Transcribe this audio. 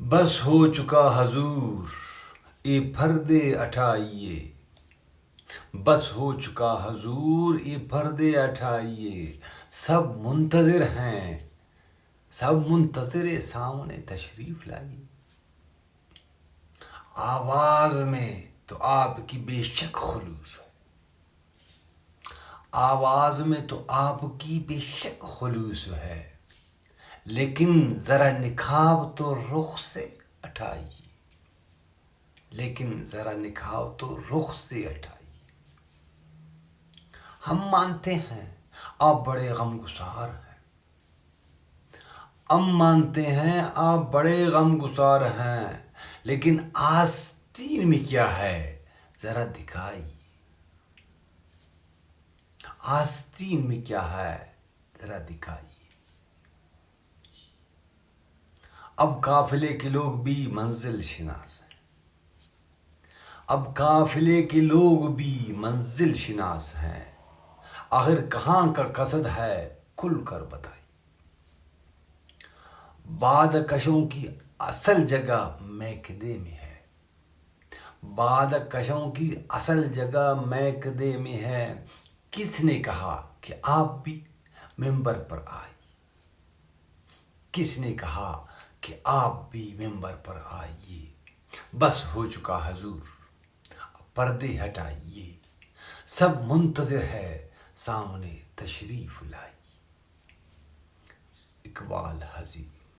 بس ہو چکا حضور یہ پردے اٹھائیے، بس ہو چکا حضور یہ پردے اٹھائیے، سب منتظر ہیں، سب منتظر سامنے تشریف لائیے۔ آواز میں تو آپ کی بے شک خلوص ہے، آواز میں تو آپ کی بے شک خلوص ہے، لیکن ذرا نکھاو تو رخ سے اٹھائیے، لیکن ذرا نکھاو تو رخ سے اٹھائیے۔ ہم مانتے ہیں آپ بڑے غمگسار ہیں، ہم مانتے ہیں آپ بڑے غمگسار ہیں، لیکن آستین میں کیا ہے ذرا دکھائیے، آستین میں کیا ہے ذرا دکھائیے۔ اب قافلے کے لوگ بھی منزل شناس ہیں، اب قافلے کے لوگ بھی منزل شناس ہیں، آخر کہاں کا قصد ہے کھل کر بتائیے۔ باد کشوں کی اصل جگہ میکدے میں ہے، باد کشوں کی اصل جگہ میکدے میں ہے، کس نے کہا کہ آپ بھی ممبر پر آئیے، کس نے کہا کہ آپ بھی ممبر پر آئیے۔ بس ہو چکا حضور پردے ہٹائیے، سب منتظر ہے سامنے تشریف لائیے۔ اقبال حزین۔